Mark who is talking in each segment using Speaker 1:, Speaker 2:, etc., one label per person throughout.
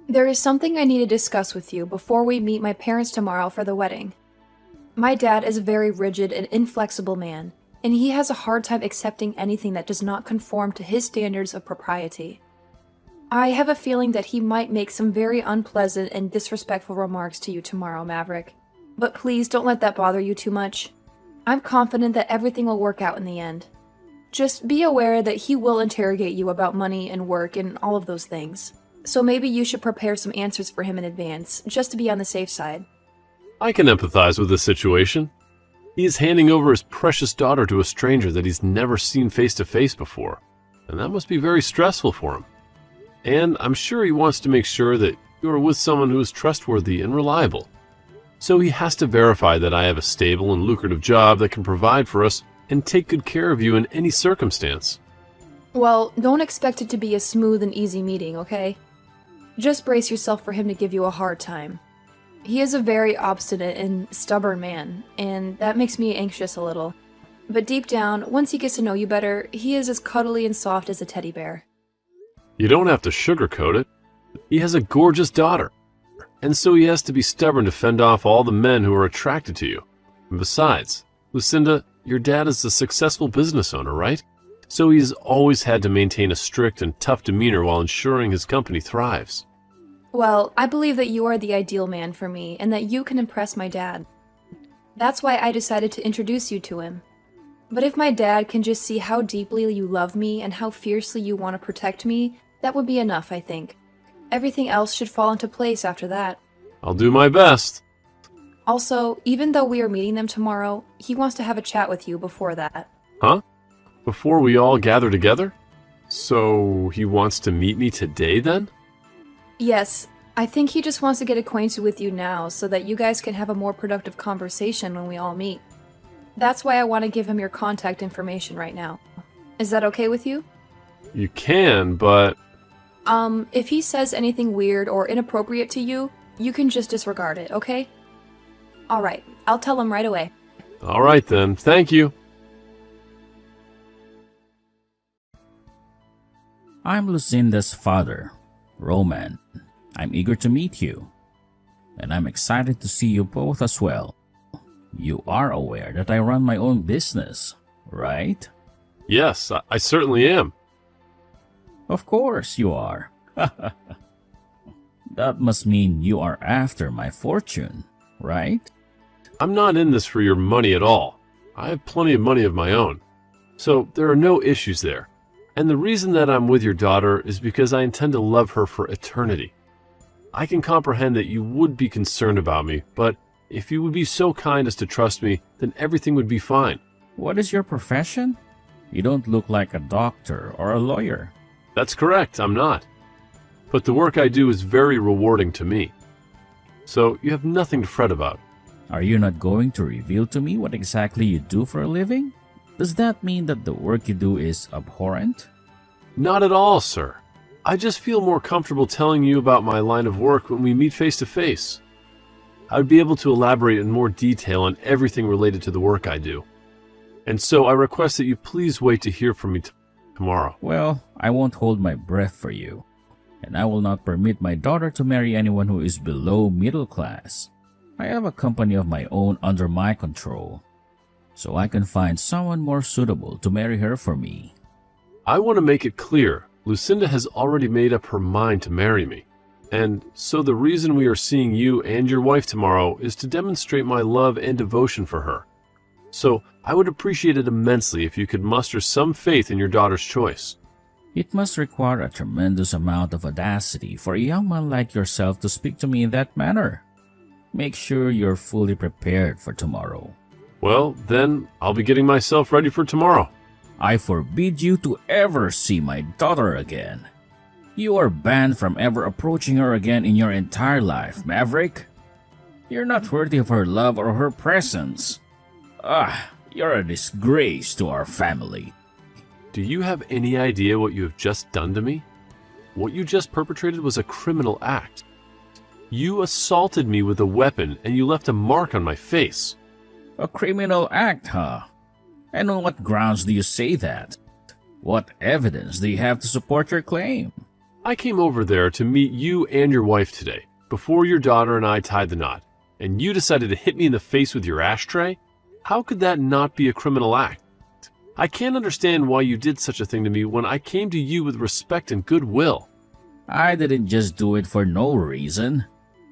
Speaker 1: There is something I need to discuss with you before we meet my parents tomorrow for the wedding. My dad is a very rigid and inflexible man, and he has a hard time accepting anything that does not conform to his standards of propriety. I have a feeling that he might make some very unpleasant and disrespectful remarks to you tomorrow, Maverick. But please don't let that bother you too much. I'm confident that everything will work out in the end. Just be aware that he will interrogate you about money and work and all of those things. So maybe you should prepare some answers for him in advance, just to be on the safe side.
Speaker 2: I can empathize with this situation. He is handing over his precious daughter to a stranger that he's never seen face to face before, and that must be very stressful for him. And I'm sure he wants to make sure that you are with someone who is trustworthy and reliable. So he has to verify that I have a stable and lucrative job that can provide for us and take good care of you in any circumstance.
Speaker 1: Well, don't expect it to be a smooth and easy meeting, okay? Just brace yourself for him to give you a hard time. He is a very obstinate and stubborn man, and that makes me anxious a little. But deep down, once he gets to know you better, he is as cuddly and soft as a teddy bear.
Speaker 2: You don't have to sugarcoat it. He has a gorgeous daughter, and so he has to be stubborn to fend off all the men who are attracted to you. And besides, Lucinda, your dad is a successful business owner, right? So he's always had to maintain a strict and tough demeanor while ensuring his company thrives.
Speaker 1: Well, I believe that you are the ideal man for me, and that you can impress my dad. That's why I decided to introduce you to him. But if my dad can just see how deeply you love me and how fiercely you want to protect me, that would be enough, I think. Everything else should fall into place after that.
Speaker 2: I'll do my best.
Speaker 1: Also, even though we are meeting them tomorrow, he wants to have a chat with you before that.
Speaker 2: Huh? Before we all gather together? So he wants to meet me today then?
Speaker 1: Yes, I think he just wants to get acquainted with you now so that you guys can have a more productive conversation when we all meet. That's why I want to give him your contact information right now. Is that okay with you?
Speaker 2: You can, but...
Speaker 1: If he says anything weird or inappropriate to you, you can just disregard it, okay? Alright, I'll tell him right away.
Speaker 2: Alright then, thank you.
Speaker 3: I'm Lucinda's father, Roman. I'm eager to meet you, and I'm excited to see you both as well. You are aware that I run my own business, right?
Speaker 2: Yes, I certainly am.
Speaker 3: Of course you are. That must mean you are after my fortune, right?
Speaker 2: I'm not in this for your money at all. I have plenty of money of my own. So there are no issues there. And the reason that I'm with your daughter is because I intend to love her for eternity. I can comprehend that you would be concerned about me, but if you would be so kind as to trust me, then everything would be fine.
Speaker 3: What is your profession? You don't look like a doctor or a lawyer.
Speaker 2: That's correct, I'm not. But the work I do is very rewarding to me. So you have nothing to fret about.
Speaker 3: Are you not going to reveal to me what exactly you do for a living? Does that mean that the work you do is abhorrent?
Speaker 2: Not at all, sir. I just feel more comfortable telling you about my line of work when we meet face to face. I would be able to elaborate in more detail on everything related to the work I do. And so I request that you please wait to hear from me tomorrow.
Speaker 3: Well, I won't hold my breath for you, and I will not permit my daughter to marry anyone who is below middle class. I have a company of my own under my control, so I can find someone more suitable to marry her for me.
Speaker 2: I want to make it clear, Lucinda has already made up her mind to marry me. And so the reason we are seeing you and your wife tomorrow is to demonstrate my love and devotion for her. So I would appreciate it immensely if you could muster some faith in your daughter's choice.
Speaker 3: It must require a tremendous amount of audacity for a young man like yourself to speak to me in that manner. Make sure you're fully prepared for tomorrow.
Speaker 2: Well, then I'll be getting myself ready for tomorrow.
Speaker 3: I forbid you to ever see my daughter again. You are banned from ever approaching her again in your entire life, Maverick. You're not worthy of her love or her presence. You're a disgrace to our family.
Speaker 2: Do you have any idea what you have just done to me? What you just perpetrated was a criminal act. You assaulted me with a weapon and you left a mark on my face.
Speaker 3: A criminal act, huh? And on what grounds do you say that? What evidence do you have to support your claim?
Speaker 2: I came over there to meet you and your wife today, before your daughter and I tied the knot, and you decided to hit me in the face with your ashtray? How could that not be a criminal act? I can't understand why you did such a thing to me when I came to you with respect and goodwill.
Speaker 3: I didn't just do it for no reason.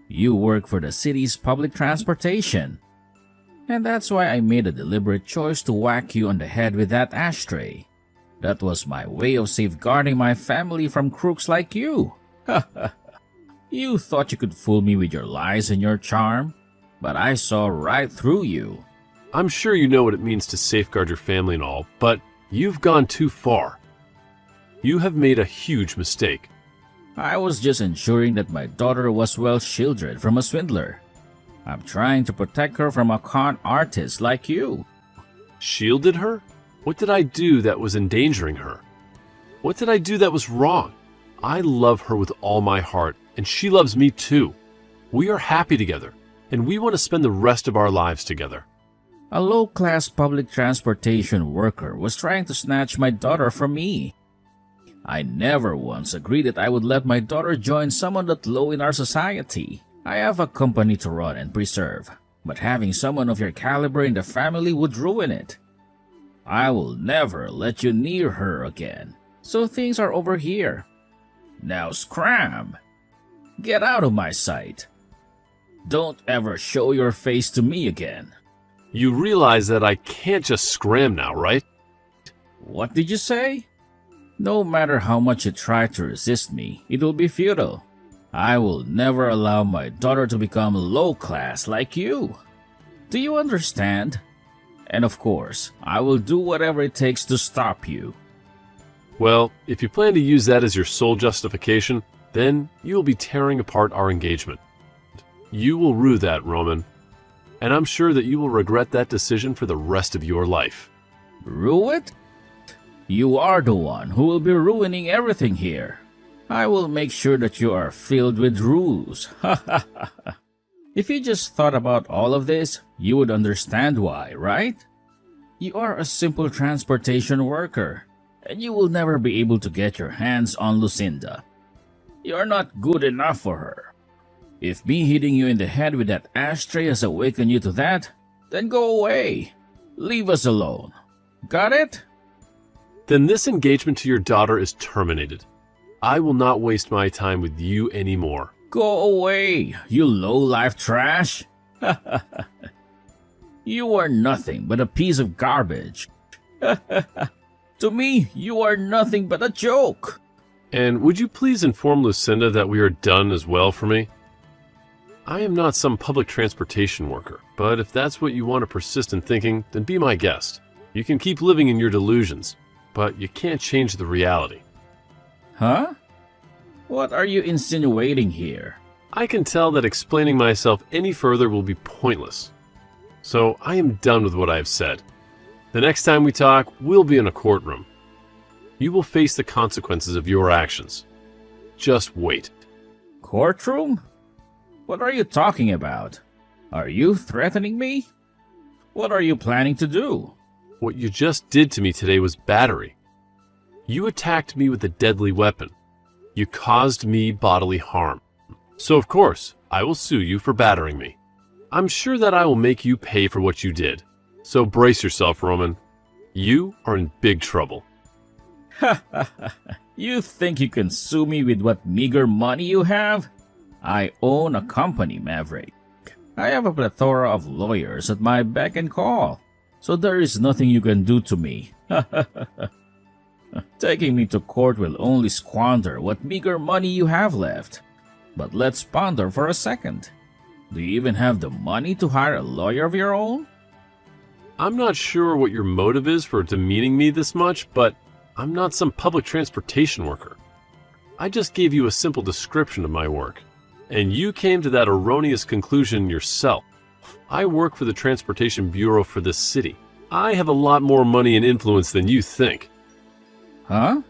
Speaker 3: You work for the city's public transportation. And that's why I made a deliberate choice to whack you on the head with that ashtray. That was my way of safeguarding my family from crooks like you. You thought you could fool me with your lies and your charm, but I saw right through you.
Speaker 2: I'm sure you know what it means to safeguard your family and all, but you've gone too far. You have made a huge mistake.
Speaker 3: I was just ensuring that my daughter was well shielded from a swindler. I'm trying to protect her from a con artist like you.
Speaker 2: Shielded her? What did I do that was endangering her? What did I do that was wrong? I love her with all my heart, and she loves me too. We are happy together, and we want to spend the rest of our lives together.
Speaker 3: A low-class public transportation worker was trying to snatch my daughter from me. I never once agreed that I would let my daughter join someone that low in our society. I have a company to run and preserve, but having someone of your caliber in the family would ruin it. I will never let you near her again, so things are over here. Now scram! Get out of my sight. Don't ever show your face to me again.
Speaker 2: You realize that I can't just scram now, right?
Speaker 3: What did you say? No matter how much you try to resist me, it will be futile. I will never allow my daughter to become low class like you. Do you understand? And of course, I will do whatever it takes to stop you.
Speaker 2: Well, if you plan to use that as your sole justification, then you will be tearing apart our engagement. You will rue that, Roman. And I'm sure that you will regret that decision for the rest of your life.
Speaker 3: Rue it? You are the one who will be ruining everything here. I will make sure that you are filled with ruse. If you just thought about all of this, you would understand why, right? You are a simple transportation worker, and you will never be able to get your hands on Lucinda. You are not good enough for her. If me hitting you in the head with that ashtray has awakened you to that, then go away. Leave us alone. Got it?
Speaker 2: Then this engagement to your daughter is terminated. I will not waste my time with you anymore.
Speaker 3: Go away, you low-life trash. You are nothing but a piece of garbage. To me, you are nothing but a joke.
Speaker 2: And would you please inform Lucinda that we are done as well for me? I am not some public transportation worker, but if that's what you want to persist in thinking, then be my guest. You can keep living in your delusions, but you can't change the reality.
Speaker 3: Huh? What are you insinuating here?
Speaker 2: I can tell that explaining myself any further will be pointless. So I am done with what I have said. The next time we talk, we'll be in a courtroom. You will face the consequences of your actions. Just wait.
Speaker 3: Courtroom? What are you talking about? Are you threatening me? What are you planning to do?
Speaker 2: What you just did to me today was battery. You attacked me with a deadly weapon. You caused me bodily harm. So of course, I will sue you for battering me. I'm sure that I will make you pay for what you did. So brace yourself, Roman. You are in big trouble.
Speaker 3: You think you can sue me with what meager money you have? I own a company, Maverick. I have a plethora of lawyers at my beck and call, so there is nothing you can do to me. Taking me to court will only squander what meager money you have left. But let's ponder for a second. Do you even have the money to hire a lawyer of your own?
Speaker 2: I'm not sure what your motive is for demeaning me this much, but I'm not some public transportation worker. I just gave you a simple description of my work, and you came to that erroneous conclusion yourself. I work for the Transportation Bureau for this city. I have a lot more money and influence than you think.
Speaker 3: Huh?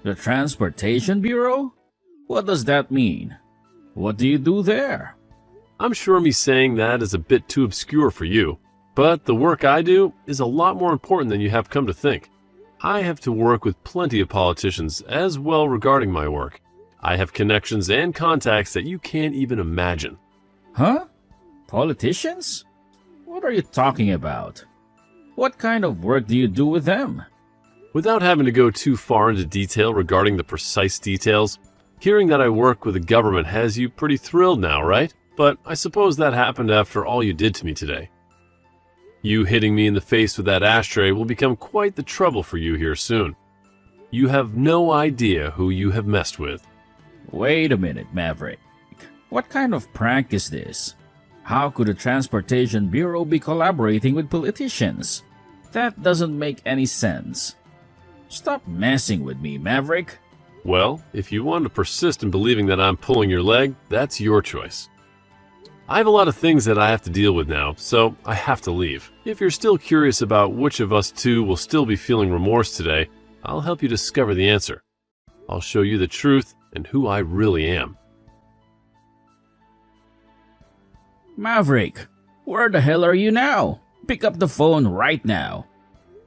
Speaker 3: The Transportation Bureau? What does that mean? What do you do there?
Speaker 2: I'm sure me saying that is a bit too obscure for you, but the work I do is a lot more important than you have come to think. I have to work with plenty of politicians as well regarding my work, I have connections and contacts that you can't even imagine.
Speaker 3: Huh? Politicians? What are you talking about? What kind of work do you do with them?
Speaker 2: Without having to go too far into detail regarding the precise details, hearing that I work with the government has you pretty thrilled now, right? But I suppose that happened after all you did to me today. You hitting me in the face with that ashtray will become quite the trouble for you here soon. You have no idea who you have messed with.
Speaker 3: Wait a minute, Maverick. What kind of prank is this? How could the Transportation Bureau be collaborating with politicians? That doesn't make any sense. Stop messing with me, Maverick.
Speaker 2: Well, if you want to persist in believing that I'm pulling your leg, that's your choice. I have a lot of things that I have to deal with now, so I have to leave. If you're still curious about which of us two will still be feeling remorse today, I'll help you discover the answer. I'll show you the truth and who I really am.
Speaker 3: Maverick, where the hell are you now? Pick up the phone right now.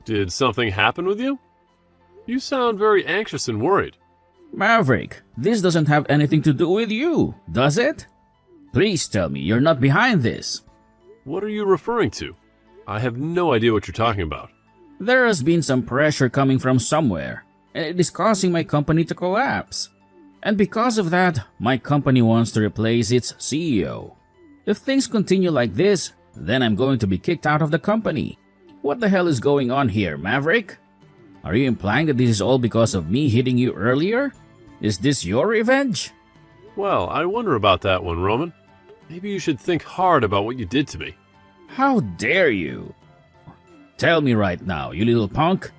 Speaker 2: Did something happen with you? You sound very anxious and worried.
Speaker 3: Maverick, this doesn't have anything to do with you, does it? Please tell me you're not behind this.
Speaker 2: What are you referring to? I have no idea what you're talking about.
Speaker 3: There has been some pressure coming from somewhere, and it is causing my company to collapse. And because of that, my company wants to replace its CEO. If things continue like this, then I'm going to be kicked out of the company. What the hell is going on here, Maverick? Are you implying that this is all because of me hitting you earlier? Is this your revenge?
Speaker 2: Well, I wonder about that one, Roman. Maybe you should think hard about what you did to me.
Speaker 3: How dare you? Tell me right now, you little punk.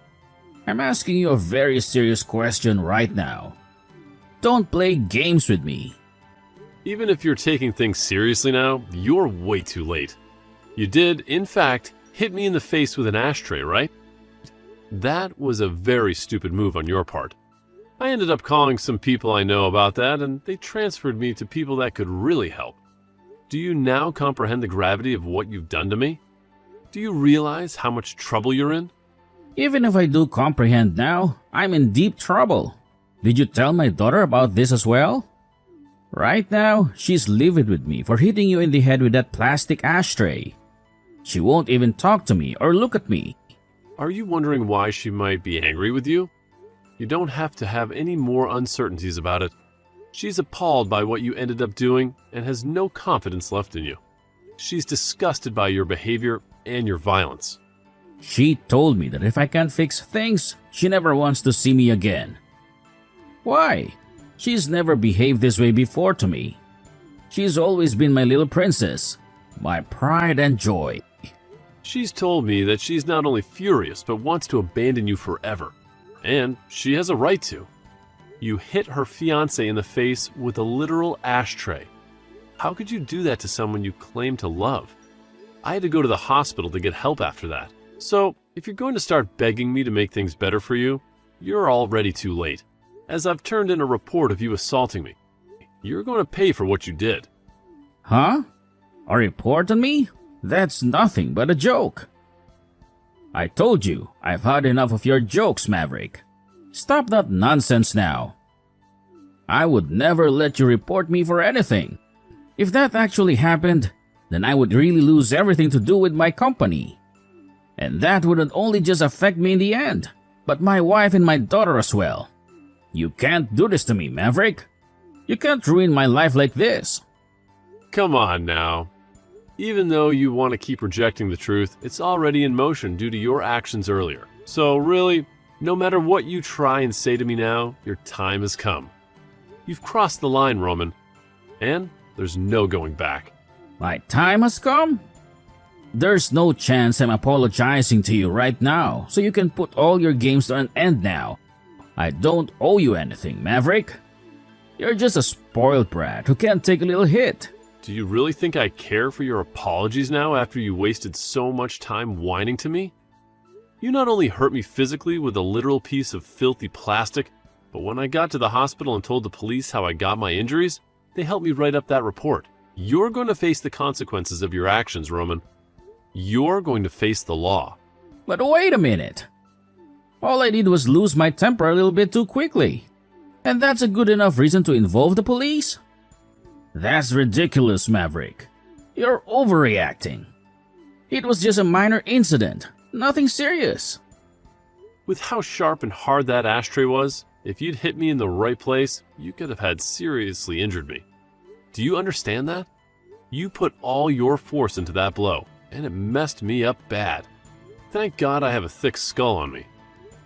Speaker 3: I'm asking you a very serious question right now. Don't play games with me.
Speaker 2: Even if you're taking things seriously now, you're way too late. You did, in fact, hit me in the face with an ashtray, right? That was a very stupid move on your part. I ended up calling some people I know about that, and they transferred me to people that could really help. Do you now comprehend the gravity of what you've done to me? Do you realize how much trouble you're in?
Speaker 3: Even if I do comprehend now, I'm in deep trouble. Did you tell my daughter about this as well? Right now, she's livid with me for hitting you in the head with that plastic ashtray. She won't even talk to me or look at me.
Speaker 2: Are you wondering why she might be angry with you? You don't have to have any more uncertainties about it. She's appalled by what you ended up doing and has no confidence left in you. She's disgusted by your behavior and your violence.
Speaker 3: She told me that if I can't fix things, she never wants to see me again. Why? She's never behaved this way before to me. She's always been my little princess, my pride and joy.
Speaker 2: She's told me that she's not only furious but wants to abandon you forever. And she has a right to. You hit her fiancé in the face with a literal ashtray. How could you do that to someone you claim to love? I had to go to the hospital to get help after that. So, if you're going to start begging me to make things better for you, you're already too late, as I've turned in a report of you assaulting me. You're going to pay for what you did.
Speaker 3: Huh? A report on me? That's nothing but a joke. I told you, I've had enough of your jokes, Maverick. Stop that nonsense now. I would never let you report me for anything. If that actually happened, then I would really lose everything to do with my company. And that wouldn't only just affect me in the end, but my wife and my daughter as well. You can't do this to me, Maverick. You can't ruin my life like this.
Speaker 2: Come on now. Even though you want to keep rejecting the truth, it's already in motion due to your actions earlier. So really, no matter what you try and say to me now, your time has come. You've crossed the line, Roman, and there's no going back.
Speaker 3: My time has come? There's no chance I'm apologizing to you right now, so you can put all your games to an end now. I don't owe you anything, Maverick. You're just a spoiled brat who can't take a little hit.
Speaker 2: Do you really think I care for your apologies now after you wasted so much time whining to me? You not only hurt me physically with a literal piece of filthy plastic, but when I got to the hospital and told the police how I got my injuries, they helped me write up that report. You're going to face the consequences of your actions, Roman. You're going to face the law.
Speaker 3: But wait a minute. All I did was lose my temper a little bit too quickly. And that's a good enough reason to involve the police? That's ridiculous, Maverick. You're overreacting. It was just a minor incident, nothing serious.
Speaker 2: With how sharp and hard that ashtray was, if you'd hit me in the right place, you could have had seriously injured me. Do you understand that? You put all your force into that blow, and it messed me up bad. Thank God I have a thick skull on me.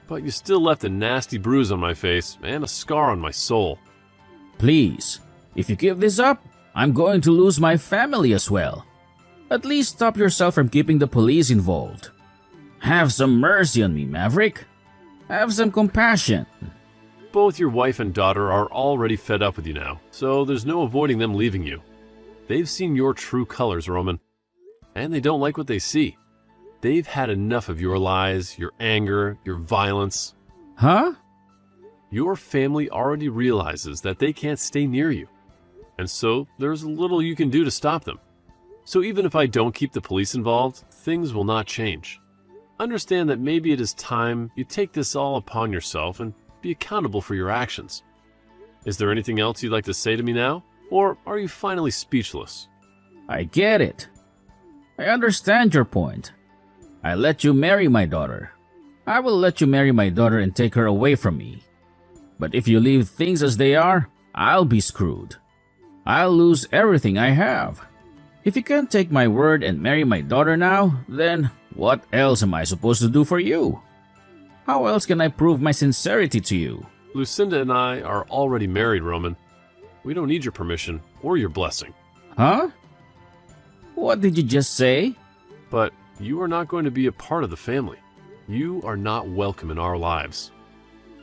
Speaker 2: But you still left a nasty bruise on my face and a scar on my soul.
Speaker 3: Please, if you give this up, I'm going to lose my family as well. At least stop yourself from keeping the police involved. Have some mercy on me, Maverick. Have some compassion.
Speaker 2: Both your wife and daughter are already fed up with you now, so there's no avoiding them leaving you. They've seen your true colors, Roman, and they don't like what they see. They've had enough of your lies, your anger, your violence.
Speaker 3: Huh?
Speaker 2: Your family already realizes that they can't stay near you, and so there's little you can do to stop them. So even if I don't keep the police involved, things will not change. Understand that maybe it is time you take this all upon yourself and be accountable for your actions. Is there anything else you'd like to say to me now? Or are you finally speechless?
Speaker 3: I get it. I understand your point. I let you marry my daughter. I will let you marry my daughter and take her away from me. But if you leave things as they are, I'll be screwed. I'll lose everything I have. If you can't take my word and marry my daughter now, then what else am I supposed to do for you? How else can I prove my sincerity to you?
Speaker 2: Lucinda and I are already married, Roman. We don't need your permission or your blessing.
Speaker 3: Huh? What did you just say?
Speaker 2: But you are not going to be a part of the family. You are not welcome in our lives.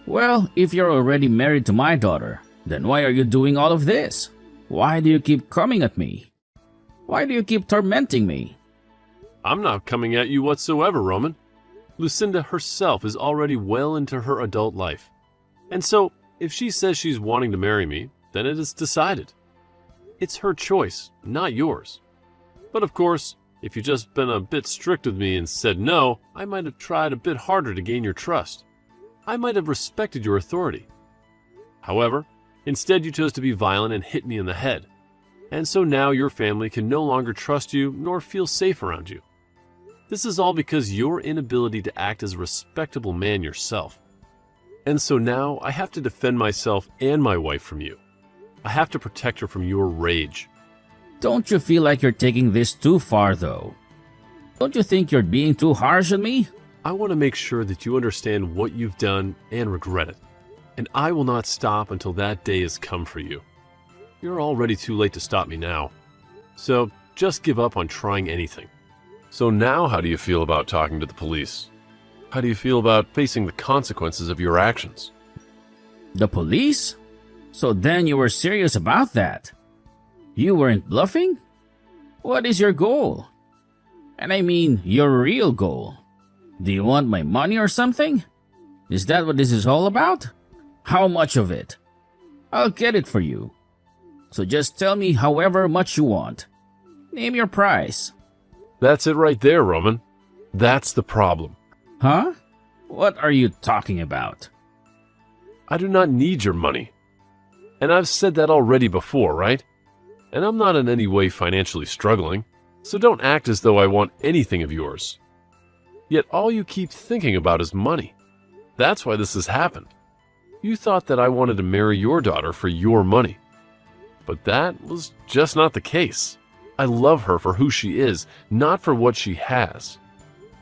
Speaker 3: Well, if you're already married to my daughter, then why are you doing all of this? Why do you keep coming at me? Why do you keep tormenting me?
Speaker 2: I'm not coming at you whatsoever, Roman. Lucinda herself is already well into her adult life. And so, if she says she's wanting to marry me, then it is decided. It's her choice, not yours. But of course, if you'd just been a bit strict with me and said no, I might have tried a bit harder to gain your trust. I might have respected your authority. However, instead you chose to be violent and hit me in the head. And so now your family can no longer trust you nor feel safe around you. This is all because your inability to act as a respectable man yourself. And so now I have to defend myself and my wife from you. I have to protect her from your rage.
Speaker 3: Don't you feel like you're taking this too far, though? Don't you think you're being too harsh on me?
Speaker 2: I want to make sure that you understand what you've done and regret it. And I will not stop until that day has come for you. You're already too late to stop me now. So just give up on trying anything. So now how do you feel about talking to the police? How do you feel about facing the consequences of your actions?
Speaker 3: The police? So then you were serious about that? You weren't bluffing? What is your goal? And I mean your real goal. Do you want my money or something? Is that what this is all about? How much of it? I'll get it for you. So just tell me however much you want. Name your price.
Speaker 2: That's it right there, Roman. That's the problem.
Speaker 3: Huh? What are you talking about?
Speaker 2: I do not need your money. And I've said that already before, right? And I'm not in any way financially struggling, so don't act as though I want anything of yours. Yet all you keep thinking about is money. That's why this has happened. You thought that I wanted to marry your daughter for your money. But that was just not the case. I love her for who she is, not for what she has.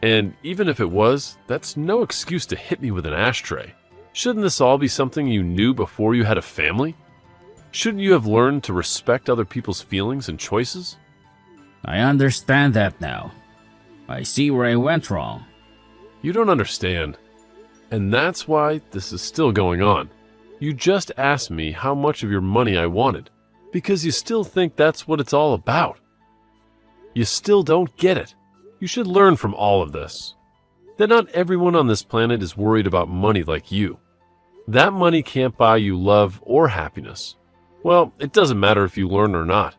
Speaker 2: And even if it was, that's no excuse to hit me with an ashtray. Shouldn't this all be something you knew before you had a family? Shouldn't you have learned to respect other people's feelings and choices?
Speaker 3: I understand that now. I see where I went wrong.
Speaker 2: You don't understand. And that's why this is still going on. You just asked me how much of your money I wanted, because you still think that's what it's all about. You still don't get it. You should learn from all of this. That not everyone on this planet is worried about money like you. That money can't buy you love or happiness. Well, it doesn't matter if you learn or not.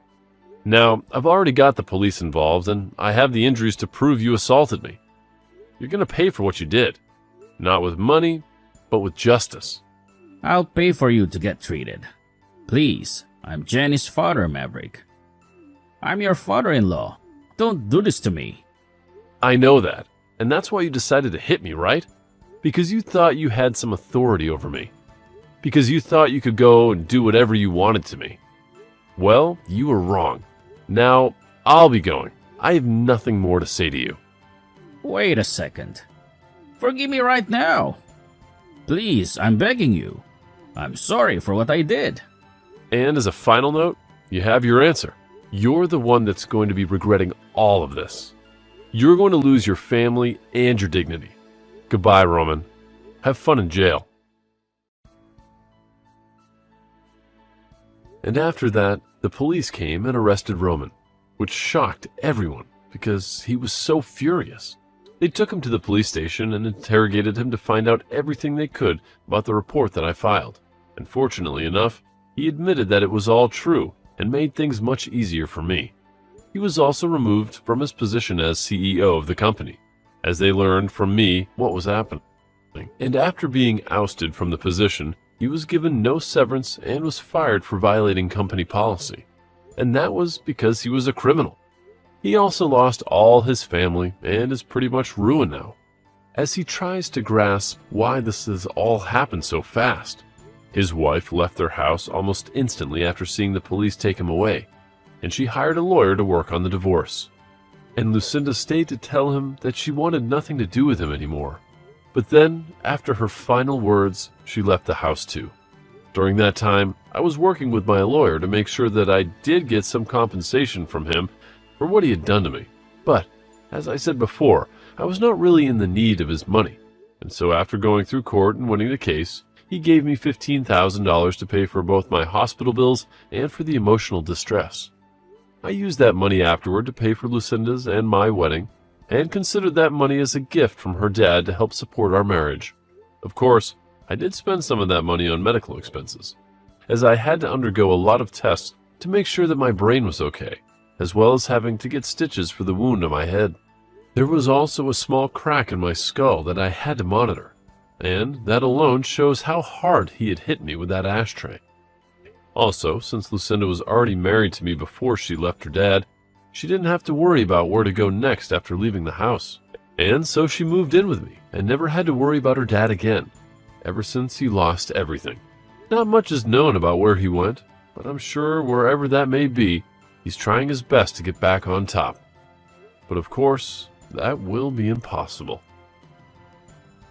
Speaker 2: Now, I've already got the police involved, and I have the injuries to prove you assaulted me. You're going to pay for what you did. Not with money, but with justice.
Speaker 3: I'll pay for you to get treated. Please, I'm Jenny's father, Maverick. I'm your father-in-law. Don't do this to me.
Speaker 2: I know that, and that's why you decided to hit me, right? Because you thought you had some authority over me. Because you thought you could go and do whatever you wanted to me. Well, you were wrong. Now, I'll be going. I have nothing more to say to you.
Speaker 3: Wait a second. Forgive me right now. Please, I'm begging you. I'm sorry for what I did.
Speaker 2: And as a final note, you have your answer. You're the one that's going to be regretting all of this. You're going to lose your family and your dignity. Goodbye, Roman. Have fun in jail. And after that, the police came and arrested Roman, which shocked everyone because he was so furious. They took him to the police station and interrogated him to find out everything they could about the report that I filed. And fortunately enough, he admitted that it was all true and made things much easier for me. He was also removed from his position as CEO of the company, as they learned from me what was happening. And after being ousted from the position, he was given no severance and was fired for violating company policy. And that was because he was a criminal. He also lost all his family and is pretty much ruined now, as he tries to grasp why this has all happened so fast. His wife left their house almost instantly after seeing the police take him away, and she hired a lawyer to work on the divorce. And Lucinda stayed to tell him that she wanted nothing to do with him anymore. But then, after her final words, she left the house too. During that time, I was working with my lawyer to make sure that I did get some compensation from him for what he had done to me. But, as I said before, I was not really in the need of his money. And so after going through court and winning the case, he gave me $15,000 to pay for both my hospital bills and for the emotional distress. I used that money afterward to pay for Lucinda's and my wedding, and considered that money as a gift from her dad to help support our marriage. Of course, I did spend some of that money on medical expenses, as I had to undergo a lot of tests to make sure that my brain was okay, as well as having to get stitches for the wound on my head. There was also a small crack in my skull that I had to monitor, and that alone shows how hard he had hit me with that ashtray. Also, since Lucinda was already married to me before she left her dad, she didn't have to worry about where to go next after leaving the house. And so she moved in with me and never had to worry about her dad again, ever since he lost everything. Not much is known about where he went, but I'm sure wherever that may be, he's trying his best to get back on top. But of course, that will be impossible.